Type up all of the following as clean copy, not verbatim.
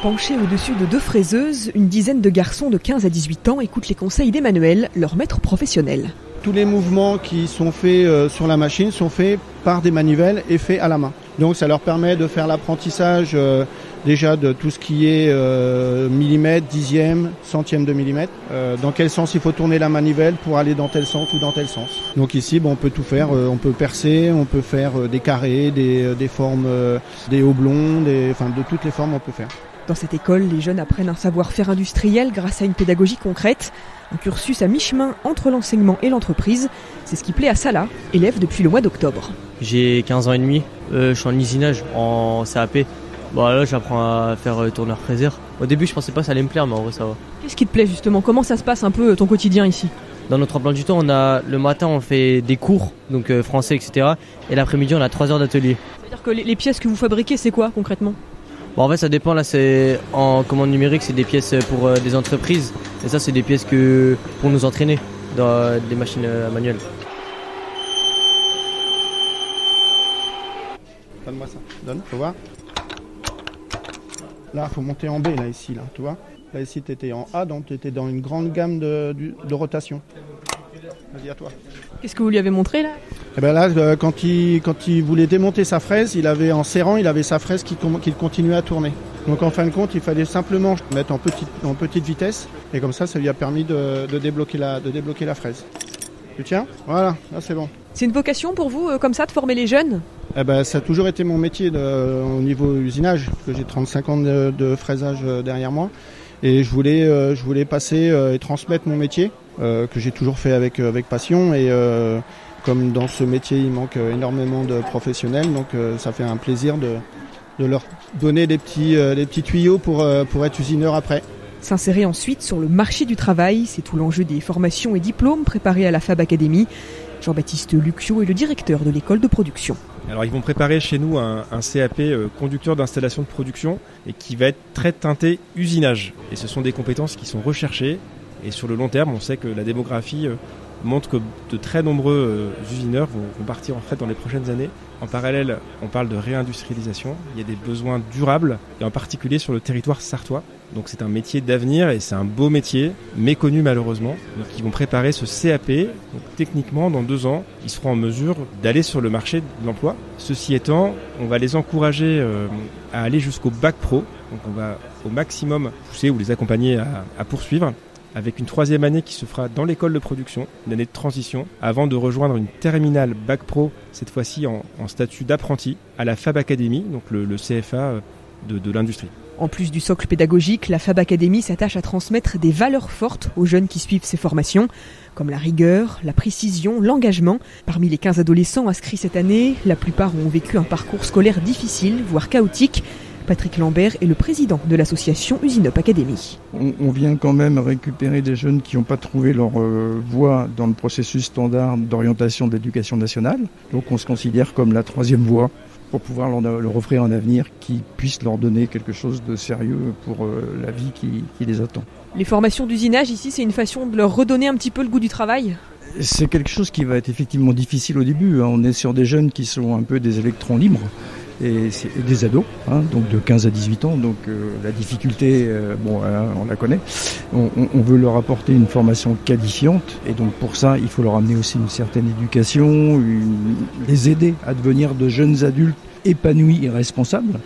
Penchés au-dessus de 2 fraiseuses, une dizaine de garçons de 15 à 18 ans écoutent les conseils d'Emmanuel, leur maître professionnel. Tous les mouvements qui sont faits sur la machine sont faits par des manivelles et faits à la main. Donc ça leur permet de faire l'apprentissage déjà de tout ce qui est millimètre, dixième, centième de millimètre. Dans quel sens il faut tourner la manivelle pour aller dans tel sens ou dans tel sens. Donc ici, on peut tout faire. On peut percer, on peut faire des carrés, des formes, des oblongs, de toutes les formes on peut faire. Dans cette école, les jeunes apprennent un savoir-faire industriel grâce à une pédagogie concrette. Un cursus à mi-chemin entre l'enseignement et l'entreprise. C'est ce qui plaît à Salah, élève depuis le mois d'octobre. J'ai 15 ans et demi, je suis en usinage, en CAP. Là, j'apprends à faire tourneur-fraiseur. Au début, je pensais pas que ça allait me plaire, mais en vrai, ça va. Qu'est-ce qui te plaît justement? Comment ça se passe un peu ton quotidien ici? Dans notre emploi du temps, le matin, on fait des cours, donc français, etc. Et l'après-midi, on a 3 heures d'atelier. C'est-à-dire que les pièces que vous fabriquez, c'est quoi concrètement? En fait, ça dépend. Là, c'est en commande numérique, c'est des pièces pour des entreprises. Et ça, c'est des pièces pour nous entraîner dans des machines manuelles. Donne-moi ça. Donne, faut voir. Là, il faut monter en B, là, ici, là, tu vois. Là, ici, tu étais en A, donc tu étais dans une grande gamme de rotation. Vas-y, à toi. Qu'est-ce que vous lui avez montré, là? Là, quand il voulait démonter sa fraise, en serrant, il avait sa fraise qui continuait à tourner. Donc, en fin de compte, il fallait simplement mettre en petite vitesse. Et comme ça lui a permis de débloquer la fraise. Tu tiens? Voilà, là, c'est bon. C'est une vocation pour vous, comme ça, de former les jeunes? Ça a toujours été mon métier au niveau usinage, parce que j'ai 35 ans de fraisage derrière moi. Et je voulais passer et transmettre mon métier, que j'ai toujours fait avec passion. Et comme dans ce métier, il manque énormément de professionnels, donc ça fait un plaisir de leur donner des petits tuyaux pour être usineur après. S'insérer ensuite sur le marché du travail, c'est tout l'enjeu des formations et diplômes préparés à la Fab Academy. Jean-Baptiste Lucchio est le directeur de l'école de production. Alors ils vont préparer chez nous un CAP conducteur d'installation de production et qui va être très teinté usinage. Et ce sont des compétences qui sont recherchées et sur le long terme, on sait que la démographie montre que de très nombreux usineurs vont partir en fait dans les prochaines années. En parallèle, on parle de réindustrialisation. Il y a des besoins durables et en particulier sur le territoire sarthois. Donc c'est un métier d'avenir et c'est un beau métier, méconnu malheureusement. Donc ils vont préparer ce CAP. Donc techniquement, dans 2 ans, ils seront en mesure d'aller sur le marché de l'emploi. Ceci étant, on va les encourager à aller jusqu'au bac pro. Donc on va au maximum pousser ou les accompagner à poursuivre, avec une 3e année qui se fera dans l'école de production, une année de transition, avant de rejoindre une terminale bac pro, cette fois-ci en statut d'apprenti, à la Fab Academy, donc le CFA de l'industrie. En plus du socle pédagogique, la Fab Academy s'attache à transmettre des valeurs fortes aux jeunes qui suivent ces formations, comme la rigueur, la précision, l'engagement. Parmi les 15 adolescents inscrits cette année, la plupart ont vécu un parcours scolaire difficile, voire chaotique. Patrick Lambert est le président de l'association Usinup Academy. On vient quand même récupérer des jeunes qui n'ont pas trouvé leur voie dans le processus standard d'orientation de l'éducation nationale. Donc on se considère comme la 3e voie pour pouvoir leur offrir un avenir qui puisse leur donner quelque chose de sérieux pour la vie qui les attend. Les formations d'usinage ici, c'est une façon de leur redonner un petit peu le goût du travail? C'est quelque chose qui va être effectivement difficile au début. On est sur des jeunes qui sont un peu des électrons libres. Et c'est des ados, donc de 15 à 18 ans, donc la difficulté, on la connaît. On veut leur apporter une formation qualifiante, et donc pour ça, il faut leur amener aussi une certaine éducation, les aider à devenir de jeunes adultes épanouis et responsables.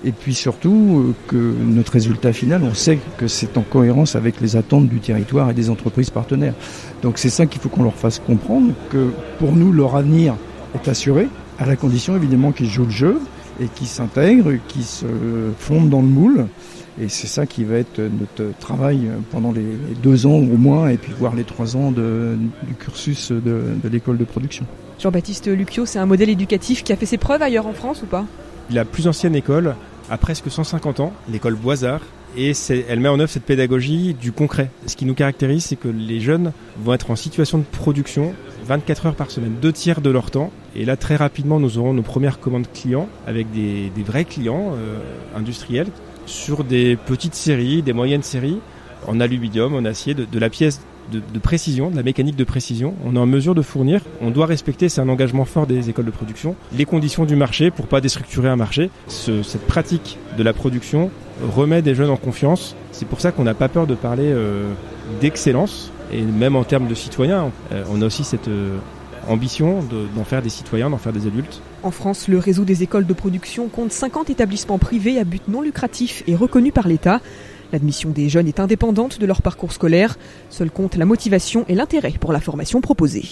Et puis surtout, que notre résultat final, on sait que c'est en cohérence avec les attentes du territoire et des entreprises partenaires. Donc c'est ça qu'il faut qu'on leur fasse comprendre, que pour nous, leur avenir est assuré, à la condition évidemment qu'ils jouent le jeu et qu'ils s'intègrent, qu'ils se fondent dans le moule. Et c'est ça qui va être notre travail pendant les 2 ans au moins, et puis voire les 3 ans du cursus de l'école de production. Jean-Baptiste Lucchio, c'est un modèle éducatif qui a fait ses preuves ailleurs en France ou pas? La plus ancienne école a presque 150 ans, l'école Boisard, et elle met en œuvre cette pédagogie du concret. Ce qui nous caractérise, c'est que les jeunes vont être en situation de production 24 heures par semaine, 2/3 de leur temps. Et là, très rapidement, nous aurons nos premières commandes clients avec des vrais clients industriels sur des petites séries, des moyennes séries, en aluminium, en acier, de la pièce de précision, de la mécanique de précision. On est en mesure de fournir, on doit respecter, c'est un engagement fort des écoles de production, les conditions du marché pour pas déstructurer un marché. Cette pratique de la production remet des jeunes en confiance. C'est pour ça qu'on n'a pas peur de parler d'excellence. Et même en termes de citoyens, on a aussi cette ambition d'en faire des citoyens, d'en faire des adultes. En France, le réseau des écoles de production compte 50 établissements privés à but non lucratif et reconnus par l'État. L'admission des jeunes est indépendante de leur parcours scolaire. Seul compte la motivation et l'intérêt pour la formation proposée.